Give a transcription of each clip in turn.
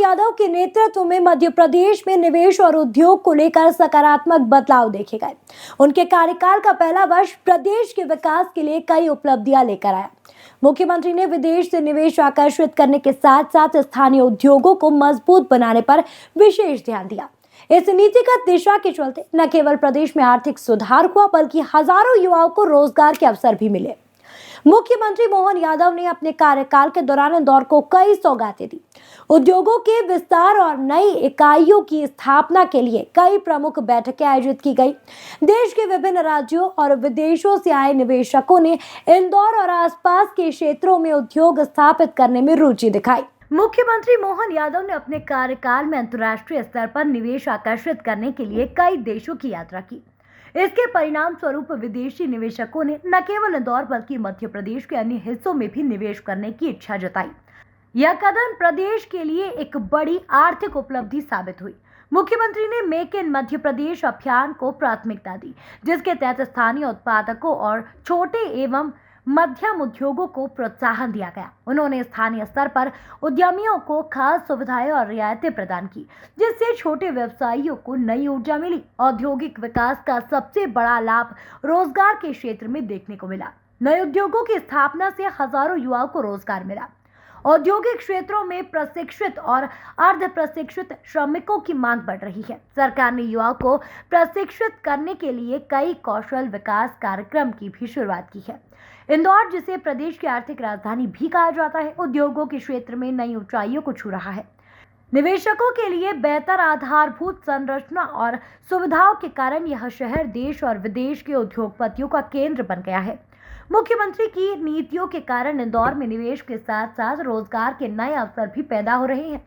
यादव के नेतृत्व में मध्य प्रदेश में निवेश और उद्योग को लेकर सकारात्मक बदलाव देखे गए। उनके कार्यकाल का पहला वर्ष प्रदेश के विकास के लिए कई उपलब्धियां लेकर आया। मुख्यमंत्री ने विदेश से निवेश आकर्षित करने के साथ साथ स्थानीय उद्योगों को मजबूत बनाने पर विशेष ध्यान दिया। इस नीतिगत दिशा के चलते न केवल प्रदेश में आर्थिक सुधार हुआ बल्कि हजारों युवाओं को रोजगार के अवसर भी मिले। मुख्यमंत्री मोहन यादव ने अपने कार्यकाल के दौरान इंदौर को कई सौगातें दी। उद्योगों के विस्तार और नई इकाइयों की स्थापना के लिए कई प्रमुख बैठकें आयोजित की गई। देश के विभिन्न राज्यों और विदेशों से आए निवेशकों ने इंदौर और आसपास के क्षेत्रों में उद्योग स्थापित करने में रुचि दिखाई। मुख्यमंत्री मोहन यादव ने अपने कार्यकाल में अंतर्राष्ट्रीय स्तर पर निवेश आकर्षित करने के लिए कई देशों की यात्रा की। इसके परिणाम स्वरूप विदेशी निवेशकों ने न केवल इंदौर बल्कि मध्य प्रदेश के अन्य हिस्सों में भी निवेश करने की इच्छा जताई। यह कदम प्रदेश के लिए एक बड़ी आर्थिक उपलब्धि साबित हुई। मुख्यमंत्री ने मेक इन मध्य प्रदेश अभियान को प्राथमिकता दी, जिसके तहत स्थानीय उत्पादकों और छोटे एवं मध्यम उद्योगों को प्रोत्साहन दिया गया। उन्होंने स्थानीय स्तर पर उद्यमियों को खास सुविधाएं और रियायतें प्रदान की, जिससे छोटे व्यवसायियों को नई ऊर्जा मिली। औद्योगिक विकास का सबसे बड़ा लाभ रोजगार के क्षेत्र में देखने को मिला। नए उद्योगों की स्थापना से हजारों युवाओं को रोजगार मिला। औद्योगिक क्षेत्रों में प्रशिक्षित और अर्ध प्रशिक्षित श्रमिकों की मांग बढ़ रही है। सरकार ने युवाओं को प्रशिक्षित करने के लिए कई कौशल विकास कार्यक्रम की भी शुरुआत की है। इंदौर, जिसे प्रदेश की आर्थिक राजधानी भी कहा जाता है, उद्योगों के क्षेत्र में नई ऊंचाइयों को छू रहा है। निवेशकों के लिए बेहतर आधारभूत संरचना और सुविधाओं के कारण यह शहर देश और विदेश के उद्योगपतियों का केंद्र बन गया है। मुख्यमंत्री की नीतियों के कारण इंदौर में निवेश के साथ साथ रोजगार के नए अवसर भी पैदा हो रहे हैं।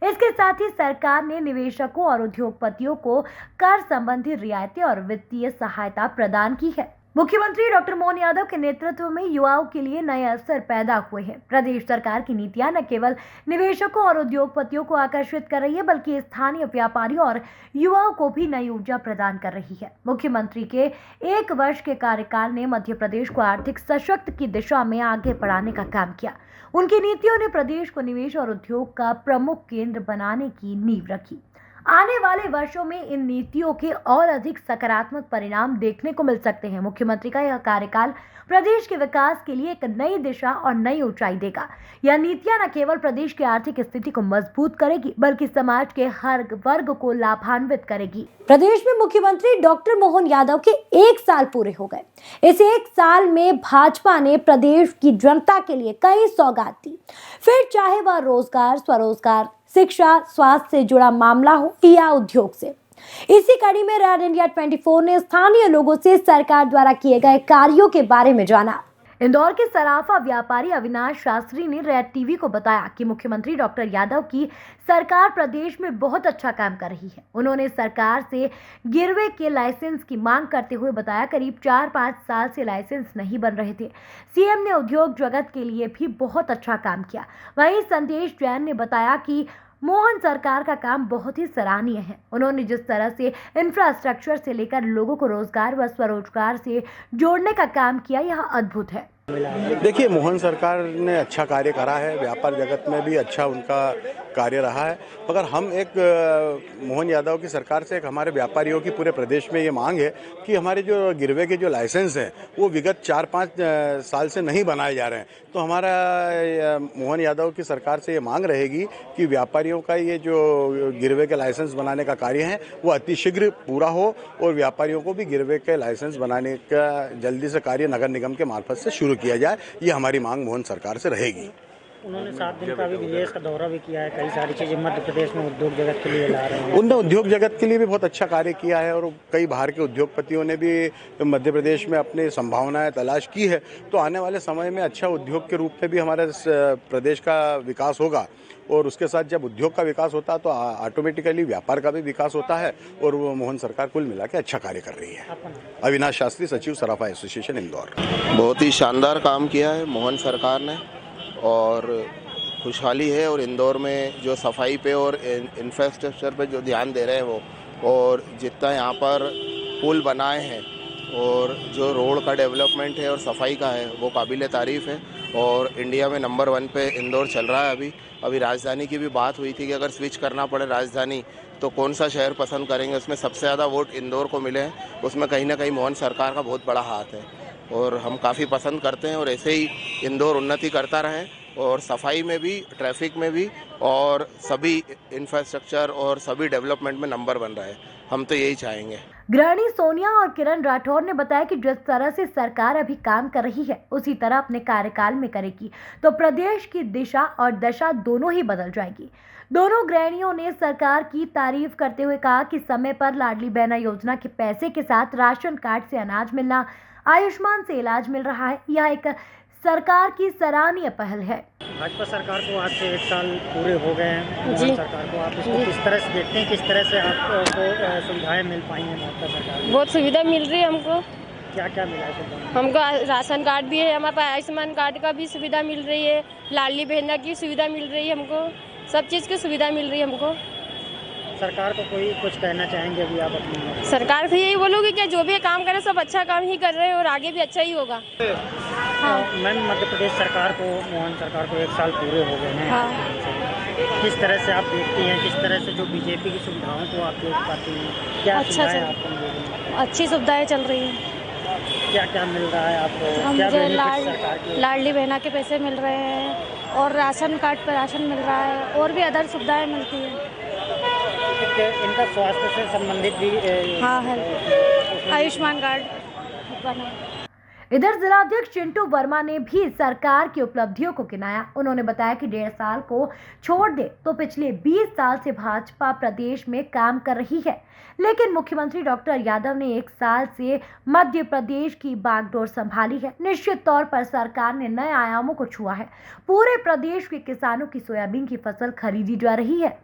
इसके साथ ही सरकार ने निवेशकों और उद्योगपतियों को कर संबंधी रियायतें और वित्तीय सहायता प्रदान की है। मुख्यमंत्री डॉक्टर मोहन यादव के नेतृत्व में युवाओं के लिए नए अवसर पैदा हुए हैं। प्रदेश सरकार की नीतियां न केवल निवेशकों और उद्योगपतियों को आकर्षित कर रही है बल्कि स्थानीय व्यापारियों और युवाओं को भी नई ऊर्जा प्रदान कर रही है। मुख्यमंत्री के एक वर्ष के कार्यकाल ने मध्य प्रदेश को आर्थिक सशक्त की दिशा में आगे बढ़ाने का काम किया। उनकी नीतियों ने प्रदेश को निवेश और उद्योग का प्रमुख केंद्र बनाने की नींव रखी। आने वाले वर्षों में इन नीतियों के और अधिक सकारात्मक परिणाम देखने को मिल सकते हैं। मुख्यमंत्री का यह कार्यकाल प्रदेश के विकास के लिए एक नई दिशा और नई ऊंचाई देगा। यह नीतियां न केवल प्रदेश की आर्थिक स्थिति को मजबूत करेगी बल्कि समाज के हर वर्ग को लाभान्वित करेगी। प्रदेश में मुख्यमंत्री डॉक्टर मोहन यादव के 1 साल पूरे हो गए। इस 1 साल में भाजपा ने प्रदेश की जनता के लिए कई सौगात दी, फिर चाहे वह रोजगार, स्वरोजगार, शिक्षा, स्वास्थ्य से जुड़ा मामला हो या उद्योग से। इसी कड़ी में रेड इंडिया 24 ने स्थानीय लोगों से सरकार द्वारा किए गए कार्यों के बारे में जाना। इंदौर के सराफा व्यापारी अविनाश शास्त्री ने रेड टीवी को बताया कि मुख्यमंत्री डॉक्टर यादव की सरकार प्रदेश में बहुत अच्छा काम कर रही है। उन्होंने सरकार से गिरवे के लाइसेंस की मांग करते हुए बताया करीब 4-5 साल से लाइसेंस नहीं बन रहे थे। सीएम ने उद्योग जगत के लिए भी बहुत अच्छा काम किया। वहीं संदेश जैन ने बताया कि मोहन सरकार का काम बहुत ही सराहनीय है। उन्होंने जिस तरह से इंफ्रास्ट्रक्चर से लेकर लोगों को रोजगार व स्वरोजगार से जोड़ने का काम किया, यह अद्भुत है। देखिए, मोहन सरकार ने अच्छा कार्य करा है, व्यापार जगत में भी अच्छा उनका कार्य रहा है। मगर हम एक मोहन यादव की सरकार से एक हमारे व्यापारियों की पूरे प्रदेश में ये मांग है कि हमारे जो गिरवे के जो लाइसेंस हैं वो विगत 4-5 साल से नहीं बनाए जा रहे हैं। तो हमारा मोहन यादव की सरकार से ये मांग रहेगी कि व्यापारियों का ये जो गिरवे के लाइसेंस बनाने का कार्य है वो अतिशीघ्र पूरा हो और व्यापारियों को भी गिरवे के लाइसेंस बनाने का जल्दी से कार्य नगर निगम के मार्फत से शुरू किया जाए। ये हमारी मांग मोहन सरकार से रहेगी। उन्होंने 7 दिन का भी विदेश का दौरा भी किया है। कई सारी चीजें मध्य प्रदेश में उद्योग जगत के लिए ला रहे हैं। उन्होंने उद्योग जगत के लिए भी बहुत अच्छा कार्य किया है और कई बाहर के उद्योगपतियों ने भी मध्य प्रदेश में अपनी संभावनाएं तलाश की है। तो आने वाले समय में अच्छा उद्योग के रूप में भी हमारे प्रदेश का विकास होगा और उसके साथ जब उद्योग का विकास होता है तो ऑटोमेटिकली व्यापार का भी विकास होता है और वो मोहन सरकार कुल मिला के अच्छा कार्य कर रही है। अविनाश शास्त्री, सचिव सराफा एसोसिएशन इंदौर। बहुत ही शानदार काम किया है मोहन सरकार ने और खुशहाली है। और इंदौर में जो सफाई पे और इंफ्रास्ट्रक्चर पे जो ध्यान दे रहे हैं वो, और जितना यहाँ पर पुल बनाए हैं और जो रोड का डेवलपमेंट है और सफाई का है वो काबिल तारीफ़ है। और इंडिया में नंबर 1 पे इंदौर चल रहा है। अभी राजधानी की भी बात हुई थी कि अगर स्विच करना पड़े राजधानी तो कौन सा शहर पसंद करेंगे, उसमें सबसे ज़्यादा वोट इंदौर को मिले हैं। उसमें कहीं ना कहीं मोहन सरकार का बहुत बड़ा हाथ है और हम काफ़ी पसंद करते हैं। और ऐसे ही इंदौर उन्नति करता रहे और सफाई में भी, ट्रैफिक में भी और सभी इंफ्रास्ट्रक्चर और सभी डेवलपमेंट में नंबर बन रहा है। हम तो यही चाहेंगे। गृहिणी सोनिया और किरण राठौर ने बताया कि जिस तरह से सरकार अभी काम कर रही है उसी तरह अपने कार्यकाल में करेगी तो प्रदेश की दिशा और दशा दोनों ही बदल जाएगी। दोनों गृहिणियों ने सरकार की तारीफ करते हुए कहा कि समय पर लाडली बहना योजना के पैसे के साथ राशन कार्ड से अनाज मिलना, आयुष्मान से इलाज मिल रहा है, यह एक सरकार की सराहनीय पहल है। भाजपा सरकार को आज से 1 साल पूरे हो गए हैं। जी। मोहन सरकार को आप इसको किस तरह से देखते हैं, किस तरह से आपको सुविधाएं मिल पाई हैं भाजपा सरकार को? बहुत सुविधा मिल रही है हमको। क्या क्या मिला है सुविधा? हमको राशन कार्ड भी है, हमारे पास आयुष्मान कार्ड का भी सुविधा मिल रही है, लाडली बहना की सुविधा मिल रही है हमको, सब चीज़ की सुविधा मिल रही है हमको। सरकार को कोई कुछ कहना चाहेंगे अभी आप अपनी? सरकार से यही बोलूँगी कि जो भी काम करे सब अच्छा काम ही कर रहे हैं और आगे भी अच्छा ही होगा। हाँ। मैम, मध्य प्रदेश सरकार को, मोहन सरकार को 1 साल पूरे हो गए हैं। हाँ। किस तरह से आप देखती हैं, किस तरह से जो बीजेपी की सुविधाओं को आप देख पाती हैं, क्या अच्छा सुविधाएं चल- आपको मिल रही हैं? अच्छी सुविधाएं चल रही हैं। क्या क्या मिल रहा है आपको? क्या मुझे बेनिफिट सरकार के? लाडली बहना के पैसे मिल रहे हैं और राशन कार्ड पर राशन मिल रहा है और भी अदर सुविधाएं मिलती हैं। इनका स्वास्थ्य से संबंधित भी हाँ है, आयुष्मान कार्ड बना है। इधर जिलाध्यक्ष चिंटू वर्मा ने भी सरकार की उपलब्धियों को गिनाया। उन्होंने बताया कि 1.5 साल को छोड़ दे तो पिछले 20 साल से भाजपा प्रदेश में काम कर रही है, लेकिन मुख्यमंत्री डॉक्टर यादव ने 1 साल से मध्य प्रदेश की बागडोर संभाली है। निश्चित तौर पर सरकार ने नए आयामों को छुआ है। पूरे प्रदेश के किसानों की सोयाबीन की फसल खरीदी जा रही है।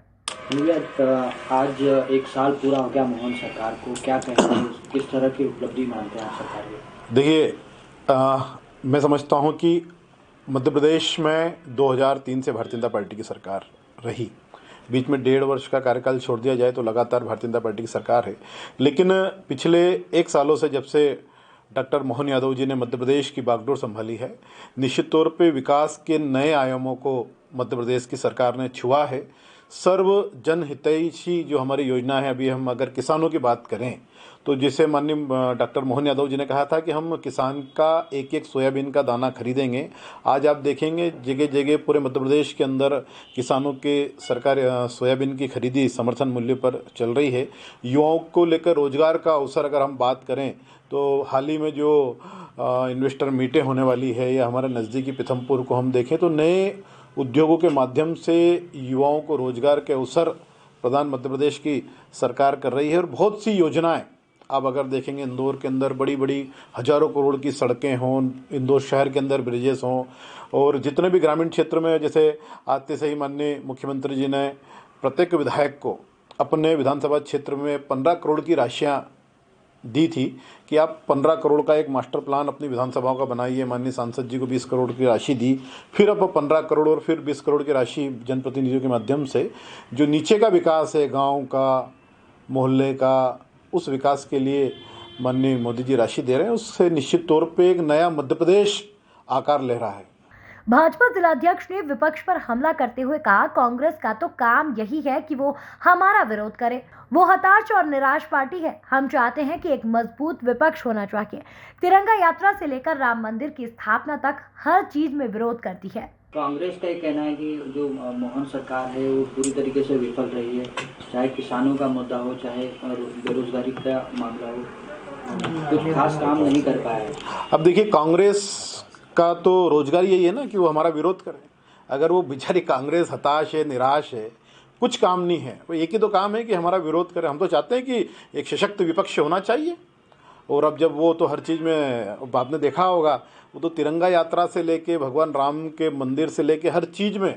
आज 1 साल पूरा हो गया मोहन सरकार को, क्या कहेंगे, किस तरह की उपलब्धि मानते हैं आप सरकार की? देखिए, मैं समझता हूं कि मध्य प्रदेश में 2003 से भारतीय जनता पार्टी की सरकार रही। बीच में 1.5 वर्ष का कार्यकाल छोड़ दिया जाए तो लगातार भारतीय जनता पार्टी की सरकार है। लेकिन पिछले 1 सालों से जब से डॉक्टर मोहन यादव जी ने मध्य प्रदेश की बागडोर संभाली है, निश्चित तौर पे विकास के नए आयामों को मध्य प्रदेश की सरकार ने छुआ है। सर्व जन हितैषी जो हमारी योजना है, अभी हम अगर किसानों की बात करें तो जिसे माननीय डॉक्टर मोहन यादव जी ने कहा था कि हम किसान का एक एक सोयाबीन का दाना खरीदेंगे। आज आप देखेंगे जगह जगह पूरे मध्य प्रदेश के अंदर किसानों के सरकार सोयाबीन की खरीदी समर्थन मूल्य पर चल रही है। युवाओं को लेकर रोजगार का अवसर अगर हम बात करें तो हाल ही में जो इन्वेस्टर मीटें होने वाली है या हमारे नज़दीकी पीथमपुर को हम देखें तो नए उद्योगों के माध्यम से युवाओं को रोजगार के अवसर प्रदान मध्य प्रदेश की सरकार कर रही है। और बहुत सी योजनाएं आप अगर देखेंगे, इंदौर के अंदर बड़ी बड़ी हजारों करोड़ की सड़कें हों, इंदौर शहर के अंदर ब्रिजेस हों, और जितने भी ग्रामीण क्षेत्र में, जैसे आते से ही माननीय मुख्यमंत्री जी ने प्रत्येक विधायक को अपने विधानसभा क्षेत्र में 15 करोड़ की राशियां दी थी कि आप 15 करोड़ का एक मास्टर प्लान अपनी विधानसभाओं का बनाइए। माननीय सांसद जी को 20 करोड़ की राशि दी, फिर अब 15 करोड़ और फिर 20 करोड़ की राशि जनप्रतिनिधियों के माध्यम से जो नीचे का विकास है, गांव का, मोहल्ले का, उस विकास के लिए माननीय मोदी जी राशि दे रहे हैं। उससे निश्चित तौर पे एक नया मध्य प्रदेश आकार ले रहा है। भाजपा जिलाध्यक्ष ने विपक्ष पर हमला करते हुए कहा, कांग्रेस का तो काम यही है कि वो हमारा विरोध करे। वो हताश और निराश पार्टी है। हम चाहते हैं कि एक मजबूत विपक्ष होना चाहिए। तिरंगा यात्रा से लेकर राम मंदिर की स्थापना तक हर चीज में विरोध करती है। कांग्रेस का ये कहना है कि जो मोहन सरकार है वो पूरी तरीके से विफल रही है, चाहे किसानों का मुद्दा हो, चाहे बेरोजगारी का मामला हो, कुछ खास काम नहीं कर पाया है। अब देखिए, कांग्रेस का तो रोजगार यही है ना कि वो हमारा विरोध करे। अगर वो बेचारी कांग्रेस हताश है, निराश है, कुछ काम नहीं है, वो एक ही तो काम है कि हमारा विरोध करे। हम तो चाहते हैं कि एक सशक्त विपक्ष होना चाहिए। और अब जब वो तो हर चीज़ में, आपने देखा होगा, वो तो तिरंगा यात्रा से लेके भगवान राम के मंदिर से लेके हर चीज़ में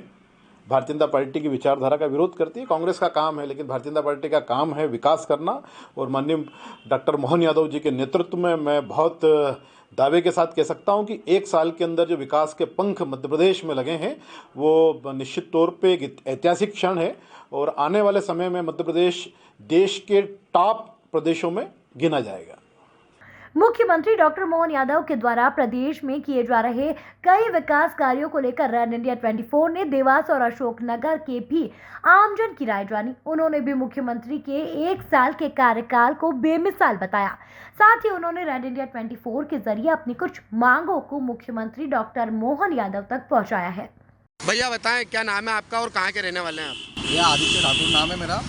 भारतीय जनता पार्टी की विचारधारा का विरोध करती है। कांग्रेस का काम है, लेकिन भारतीय जनता पार्टी का काम है विकास करना। और माननीय डॉक्टर मोहन यादव जी के नेतृत्व में मैं बहुत दावे के साथ कह सकता हूं कि 1 साल के अंदर जो विकास के पंख मध्य प्रदेश में लगे हैं वो निश्चित तौर पे एक ऐतिहासिक क्षण है। और आने वाले समय में मध्य प्रदेश देश के टॉप प्रदेशों में गिना जाएगा। मुख्यमंत्री डॉक्टर मोहन यादव के द्वारा प्रदेश में किए जा रहे कई विकास कार्यों को लेकर रन इंडिया 24 ने देवास और अशोकनगर के भी आमजन की राय जानी। उन्होंने भी मुख्यमंत्री के 1 साल के कार्यकाल को बेमिसाल बताया। साथ ही उन्होंने रन इंडिया 24 के जरिए अपनी कुछ मांगों को मुख्यमंत्री डॉक्टर मोहन यादव तक पहुंचाया है। भैया बताएं, क्या नाम है आपका और कहाँ के रहने वाले हैं आप? यह आदित्य ठाकुर नाम है मेरा।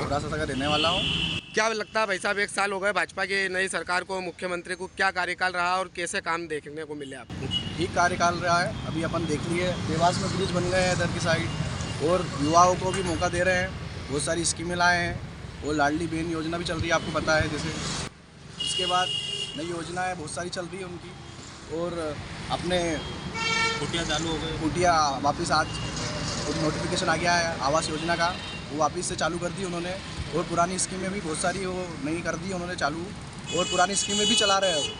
रास्ता का रहने वाला हूँ। क्या लगता है भाई साहब, 1 साल हो गए भाजपा की नई सरकार को, मुख्यमंत्री को, क्या कार्यकाल रहा और कैसे काम देखने को मिले आपको? ठीक कार्यकाल रहा है। अभी अपन देख लिए देवास में ब्रिज बन गए हैं इधर की साइड, और युवाओं को भी मौका दे रहे हैं। बहुत सारी स्कीमें लाए हैं, और लाडली बहन योजना भी चल रही है, आपको पता है जैसे। उसके बाद नई योजना है बहुत सारी चल रही है उनकी, और अपने कुटिया चालू हो गए, कुटिया वापस आज नोटिफिकेशन आ गया है आवास योजना का, वो वापस से चालू कर दी उन्होंने। और पुरानी स्कीमें भी बहुत सारी वो नई कर दी उन्होंने चालू, और पुरानी स्कीमें भी चला रहे हैं।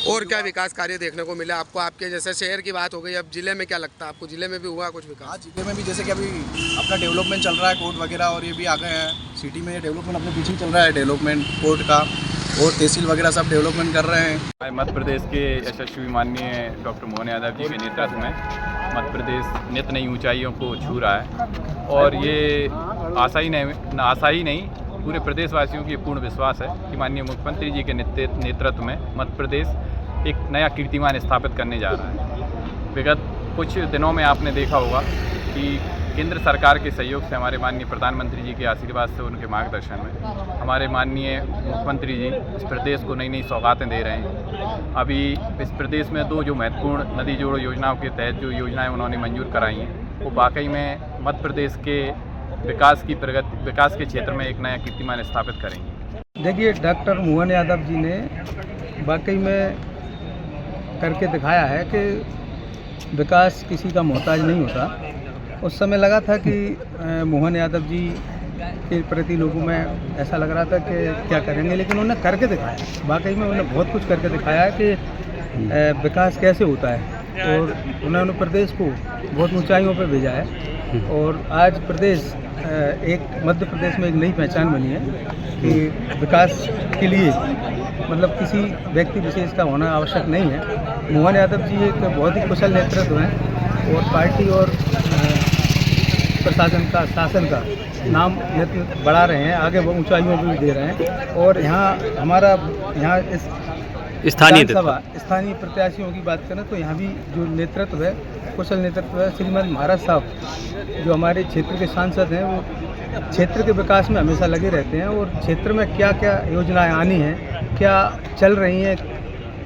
और क्या विकास कार्य देखने को मिला आपको? आपके जैसे शहर की बात हो गई, अब जिले में क्या लगता है आपको? जिले में भी हुआ कुछ विकास? हाँ, जिले में भी जैसे कि अभी अपना डेवलपमेंट चल रहा है, कोर्ट वगैरह, और ये भी आ गए हैं। सिटी में डेवलपमेंट अपने पीछे चल रहा है, डेवलपमेंट कोर्ट का और तहसील वगैरह सब डेवलपमेंट कर रहे हैं। मध्य प्रदेश के यशस्वी माननीय डॉक्टर मोहन यादव जी के नेतृत्व में मध्य प्रदेश नित नई ऊंचाइयों को छू रहा है, और ये आशा ही नहीं पूरे प्रदेशवासियों की पूर्ण विश्वास है कि माननीय मुख्यमंत्री जी के नेतृत्व में मध्य प्रदेश एक नया कीर्तिमान स्थापित करने जा रहा है। विगत कुछ दिनों में आपने देखा होगा कि केंद्र सरकार के सहयोग से, हमारे माननीय प्रधानमंत्री जी के आशीर्वाद से, उनके मार्गदर्शन में हमारे माननीय मुख्यमंत्री जी इस प्रदेश को नई नई सौगातें दे रहे हैं। अभी इस प्रदेश में 2 जो महत्वपूर्ण नदी जोड़ो योजनाओं के तहत जो योजनाएं उन्होंने मंजूर कराई हैं, वो वाकई में मध्य प्रदेश के विकास के क्षेत्र में एक नया कीर्तिमान स्थापित करेंगे। देखिए, डॉक्टर मोहन यादव जी ने वाकई में करके दिखाया है कि विकास किसी का मोहताज नहीं होता। उस समय लगा था कि मोहन यादव जी के प्रति लोगों में ऐसा लग रहा था कि क्या करेंगे, लेकिन उन्होंने करके दिखाया। वाकई में उन्होंने बहुत कुछ करके दिखाया है कि विकास कैसे होता है, और उन्होंने प्रदेश को बहुत ऊंचाइयों पर भेजा है। और आज प्रदेश मध्य प्रदेश में एक नई पहचान बनी है कि विकास के लिए मतलब किसी व्यक्ति विशेष का होना आवश्यक नहीं है। मोहन यादव जी एक बहुत ही कुशल नेतृत्व हैं, और पार्टी और प्रशासन का, शासन का नाम बढ़ा रहे हैं, आगे वो ऊंचाइयों पर भी दे रहे हैं। और यहाँ इस स्थानीय प्रत्याशियों की बात करें तो यहाँ भी जो नेतृत्व है, कुशल नेतृत्व है। श्रीमद महाराज साहब जो हमारे क्षेत्र के सांसद हैं, वो क्षेत्र के विकास में हमेशा लगे रहते हैं, और क्षेत्र में क्या क्या योजनाएं आनी हैं, क्या चल रही हैं,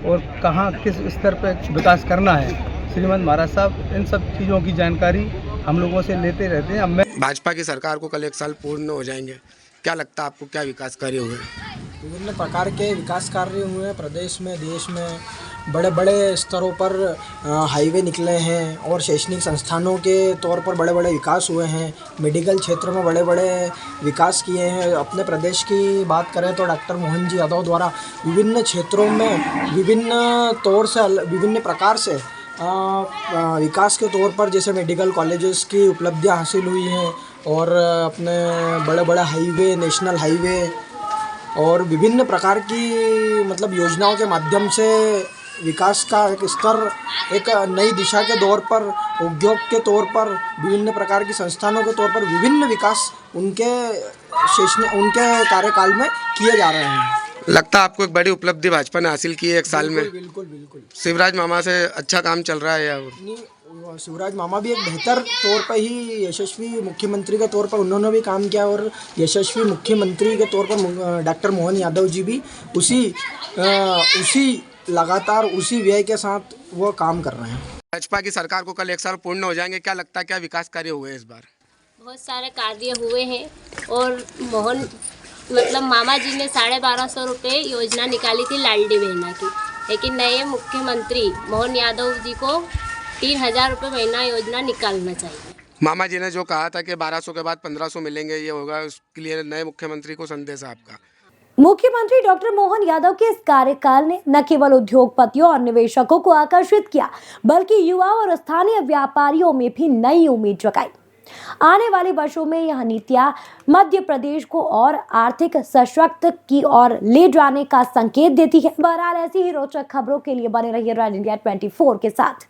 और कहाँ किस स्तर पर विकास करना है, श्रीमद महाराज साहब इन सब चीज़ों की जानकारी हम लोगों से लेते रहते हैं। भाजपा की सरकार को कल 1 साल पूर्ण हो जाएंगे, क्या लगता है आपको, क्या विकास कार्य हुए? विभिन्न प्रकार के विकास कार्य हुए हैं प्रदेश में, देश में। बड़े बड़े स्तरों पर हाईवे निकले हैं, और शैक्षणिक संस्थानों के तौर पर बड़े बड़े विकास हुए हैं। मेडिकल क्षेत्र में बड़े बड़े विकास किए हैं। अपने प्रदेश की बात करें तो डॉक्टर मोहन जी यादव द्वारा विभिन्न क्षेत्रों में विभिन्न प्रकार से विकास के तौर पर, जैसे मेडिकल कॉलेजेस की उपलब्धियां हासिल हुई हैं, और अपने बड़े बड़े हाईवे, नेशनल हाईवे और विभिन्न प्रकार की मतलब योजनाओं के माध्यम से विकास का एक स्तर, एक नई दिशा के दौर पर, उद्योग के तौर पर, विभिन्न प्रकार की संस्थानों के तौर पर विभिन्न विकास उनके कार्यकाल में किए जा रहे हैं। लगता है आपको एक बड़ी उपलब्धि भाजपा ने हासिल की है 1 साल में? बिल्कुल। शिवराज मामा से अच्छा काम चल रहा है या? शिवराज मामा भी एक बेहतर तौर पर ही यशस्वी मुख्यमंत्री के तौर पर उन्होंने भी काम किया, और यशस्वी मुख्यमंत्री के तौर पर डॉक्टर मोहन यादव जी भी उसी लगातार उसी व्यय के साथ वो काम कर रहे हैं। भाजपा की सरकार को कल 1 साल पूर्ण हो जाएंगे, क्या लगता है, क्या विकास कार्य हुए इस बार? बहुत सारे कार्य हुए हैं, और मामा जी ने 1250 रुपये योजना निकाली थी लाडली बहना की, लेकिन नए मुख्यमंत्री मोहन यादव जी को 3000 रुपये महीना योजना निकालना चाहिए। मामा जी ने जो कहा था कि 1200 के बाद 1500 मिलेंगे, ये होगा, उसके लिए नए मुख्यमंत्री को संदेश है आपका? मुख्यमंत्री डॉक्टर मोहन यादव के इस कार्यकाल ने न केवल उद्योगपतियों और निवेशकों को आकर्षित किया, बल्कि युवा और स्थानीय व्यापारियों में भी नई उम्मीद जगाई। आने वाले वर्षों में यह नीतियां मध्य प्रदेश को और आर्थिक सशक्त की ओर ले जाने का संकेत देती है। बहरहाल ऐसी ही रोचक खबरों के लिए बने रहिए रेड इंडिया 24 के साथ।